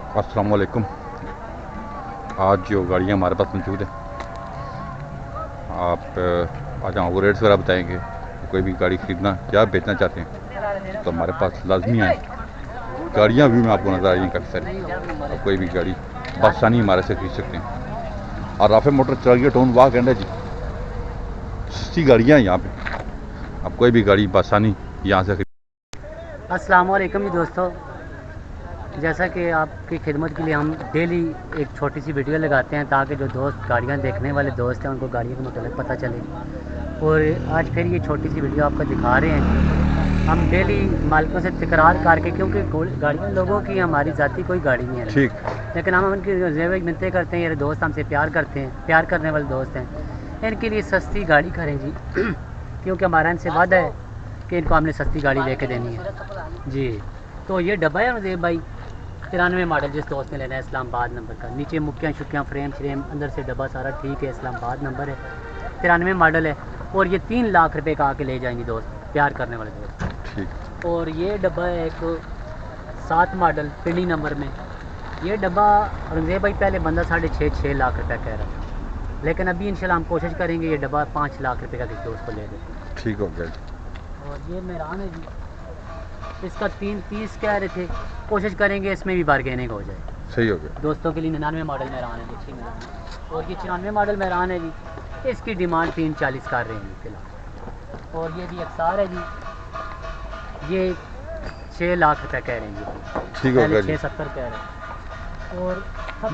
अस्सलाम वालेकुम। आज जो गाड़ियाँ हमारे पास मौजूद है, आप आज हमको रेट्स वगैरह बताएंगे। कोई भी गाड़ी ख़रीदना या बेचना चाहते हैं तो हमारे पास लाजमी आए। गाड़ियाँ भी मैं आपको नज़र आ रही हैं काफ़ी सारी, और कोई भी गाड़ी बसानी हमारे से खरीद सकते हैं। और राफे मोटर चरागिया टाउन वाक एंड है जी, सस्ती गाड़ियाँ हैं यहाँ पे। आप कोई भी गाड़ी बसानी यहाँ से खरीद। अस्सलाम वालेकुम जी दोस्तों, जैसा कि आपकी खिदमत के लिए हम डेली एक छोटी सी वीडियो लगाते हैं ताकि जो दोस्त गाड़ियाँ देखने वाले दोस्त हैं उनको गाड़ियों के मतलब पता चले। और आज फिर ये छोटी सी वीडियो आपको दिखा रहे हैं। हम डेली मालिकों से तकरार करके, क्योंकि गाड़ियाँ लोगों की, हमारी ज़ाती कोई गाड़ी नहीं है, ठीक, लेकिन हम उनकी जेब मिन्नतें करते हैं। ये दोस्त हमसे प्यार करते हैं, प्यार करने वाले दोस्त हैं, इनके लिए सस्ती गाड़ी करें जी क्योंकि हमारा इनसे वादा है कि इनको हमने सस्ती गाड़ी लेके देनी है जी। तो ये डब्बा है मुझे भाई 93 मॉडल, जिस दोस्त ने लेना है इस्लामाबाद नंबर का। नीचे मुक्कियाँ शुक्कियाँ फ्रेम श्रेम अंदर से डब्बा सारा ठीक है, इस्लामाबाद नंबर है, 93 मॉडल है। और ये 3 लाख रुपए का आके ले जाएंगे दोस्त, प्यार करने वाले दोस्त, ठीक। और ये डब्बा है एक 7 मॉडल पिंडी नंबर में। ये डब्बा रंगजेब भाई पहले बंदा 6.5 लाख रुपये कह रहा था, लेकिन अभी इंशाल्लाह हम कोशिश करेंगे ये डब्बा 5 लाख रुपये का किसी दोस्त को ले दें। ठीक हो गया जी। और ये मेहरान है जी, इसका 330 कह रहे थे, कोशिश करेंगे इसमें भी बारगेनिंग हो जाए। सही हो गया। दोस्तों के लिए 99 मॉडल मेहरान है जी, अच्छी मेहरान है। और ये 94 मॉडल मेहरान है जी, इसकी डिमांड 340 कर रहे हैं फिलहाल। और ये भी एक्सार है जी, ये 6 लाख रुपये कह रहे हैं जी, ठीक हो गया जी। 670 कह रहे हैं। और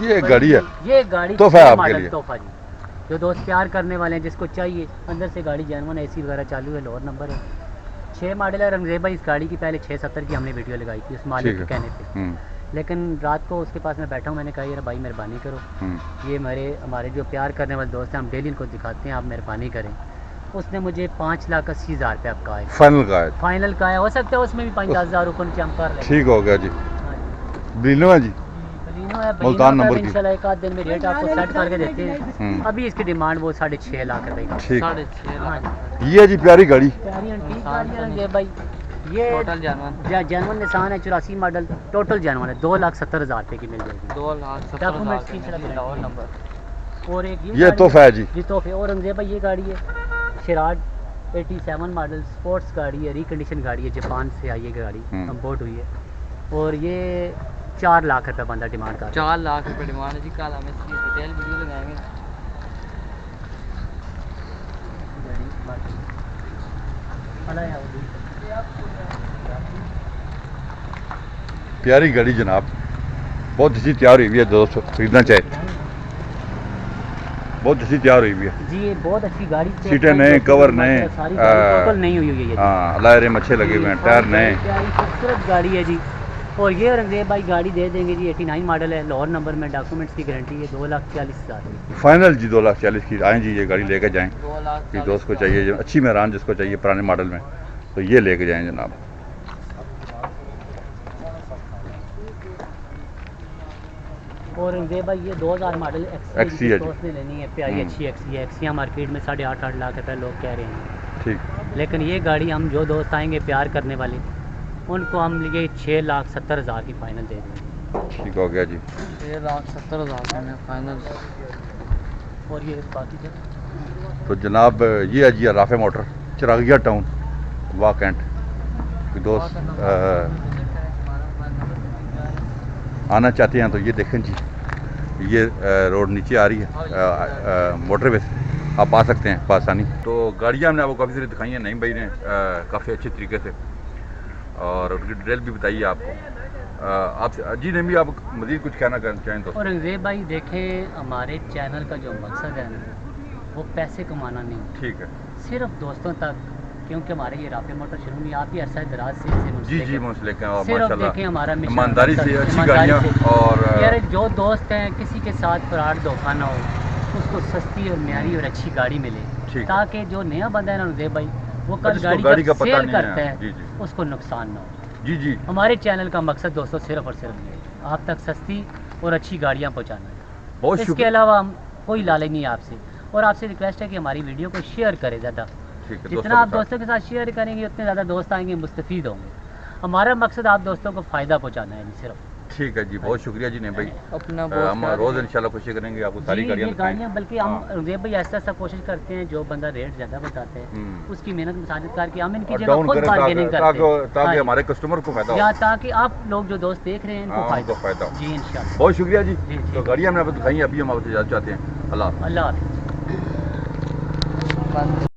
ये गाड़ी है, ये गाड़ी तोहफा है आपके मॉडल लिए। तोहफा जी, जो दोस्त प्यार करने वाले हैं, जिसको चाहिए। अंदर से गाड़ी जेनवन एसी वगैरह चालू है, लोअर नंबर है, 6 मॉडल है। रंगजेब भाई इस गाड़ी की पहले 670 की हमने वीडियो लगाई थी उस मालिक के कहने पे, लेकिन रात को उसके पास मैं बैठा हूँ, मैंने कहा यार भाई मेहरबानी करो, ये हमारे जो प्यार करने वाले दोस्त हैं, हम डेली इनको दिखाते हैं, आप मेहरबानी करें। उसने मुझे 5,80,000 रुपये आपका है, फाइनल का है। हो सकता है उसमें भी 5-10,000 ऊपर नीचे हम कर लें। ठीक हो गया जी। बलिनो है जी, मुल्तान नंबर की। इंशाल्लाह एक आध दिन में रेट आपको सेट करके देते हैं। अभी इसकी डिमांड वो 6.5 लाख रुपए का। ठीक। 6.5 लाख। ये जी प्यारी गाड़ी, प्यारी एंटीक गाड़ी है भाई। ये टोटल जनवन निशान है, 84 मॉडल, टोटल जनवन है, 2,70,000 रुपये की मिल जाएगी। 2,70,000 नंबर। और एक ये तोहफा है जी, ये तोहफे। और रंगजेब भाई ये गाड़ी है शिराज 87 मॉडल, स्पोर्ट्स गाड़ी है, रिकंडीशन गाड़ी है, जापान से आई है गाड़ी, इम्पोर्ट हुई है। और ये 4 लाख रुपये बंदा डिमांड कर, 4 लाख रुपये डिमांड है जी। कल हम इसकी डिटेल वीडियो लगाएंगे। प्यारी गाड़ी जनाब, बहुत अच्छी तैयार हुई हुई है। दोस्त खरीदना चाहे, बहुत अच्छी तैयार हुई हुई है जी। ये बहुत अच्छी गाड़ी, सीटें नए, कवर नए, टोटल नहीं हुई है। हाँ अलायरे अच्छे लगे हुए हैं, टायर नए, खूबसूरत गाड़ी है जी। और ये रंगजेब भाई गाड़ी दे देंगे जी, 89 मॉडल है, लाहौर नंबर में, डॉक्यूमेंट्स की गारंटी है, 2,40,000 फाइनल जी। 2,40,000 की आएँ जी, ये गाड़ी लेके जाएँ। कि दोस्त को चाहिए, जो अच्छी मेहरान जिसको चाहिए पुराने मॉडल में, तो ये लेके जाएँ जनाब। और रंगजेब भाई ये 2000 मॉडल एक्सी है, दोस्त ने लेनी है, प्यारी अच्छी एक्सी है। एक्सियाँ मार्केट में 8.5 लाख रुपये लोग कह रहे हैं, ठीक। लेकिन ये गाड़ी हम जो दोस्त आएंगे प्यार करने वाले, उनको हम ये 6,70,000 की फाइनल दे देंगे। ठीक हो गया जी। 6,70,000 में फाइनल। और ये बाकी तो जनाब ये है जी राफे मोटर चरागिया टाउन वाक एंड। दोस्त आना चाहते हैं तो ये देखें जी, ये रोड नीचे आ रही है, मोटरवे से आप आ सकते हैं आसानी। तो गाड़ियाँ हमने आपको काफ़ी सारी दिखाई हैं, नहीं भाई ने काफ़ी अच्छे तरीके से, और उनकी डिटेल भी बताइए आपको। आप जी नहीं भी आप मज़ीद कुछ कहना चाहें तो। और रंगजेब भाई देखें, हमारे चैनल का जो मकसद है वो पैसे कमाना नहीं, ठीक है, सिर्फ दोस्तों तक, क्योंकि हमारे ये राफे मोटर शुरू में आप ही अरसा दराज से जी मुंसलिक हैं, और सिर्फ माशाल्लाह देखें हमारा ईमानदारी से अच्छी गाड़ियाँ। और यार जो दोस्त हैं किसी के साथ फ्रॉड धोखा ना हो, उसको सस्ती और म्यारी और अच्छी गाड़ी मिले, ताकि जो नया बंदा है ना रंगजेब भाई, वो कल गाड़ी का सेल करता है उसको नुकसान ना हो। जी। हमारे चैनल का मकसद दोस्तों सिर्फ और सिर्फ ये आप तक सस्ती और अच्छी गाड़ियाँ पहुँचाना है। बहुत इसके अलावा हम कोई लालच नहीं है आपसे, और आपसे रिक्वेस्ट है कि हमारी वीडियो को शेयर करें ज़्यादा। जितना आप दोस्तों के साथ शेयर करेंगे उतने ज़्यादा दोस्त आएंगे, मुस्तफ़ीद होंगे। हमारा मकसद आप दोस्तों को फ़ायदा पहुँचाना है सिर्फ। ठीक है जी, बहुत शुक्रिया जी नहीं भाई। अपना हम रोज़ इंशाल्लाह कोशिश करेंगे आपको सारी जी, गाड़ियाँ ये दिखाएं। गाड़ियाँ बल्कि हम जेब भाई ऐसा कोशिश करते हैं जो बंदा रेट ज़्यादा बताते हैं उसकी मेहनत मुसादिद करके हम इनकी और जगह डाउन खुद करें बार्गेनिंग करते हैं ताकि हाँ, हमारे कस्टमर को फायदा हो। या ताकि आप लोग जो दोस्त देख रहे हैं इनको हाँ, उनको फायदा हो। जी इंशाल्लाह। बहुत शुक्रिया जी। जी, तो ठीक। गाड़ियाँ हमने आपको दिखाई, अभी हम आपसे इजाज़त चाहते हैं। अल्लाह हाफ़िज़। अल्लाह हाफ़िज़। बंद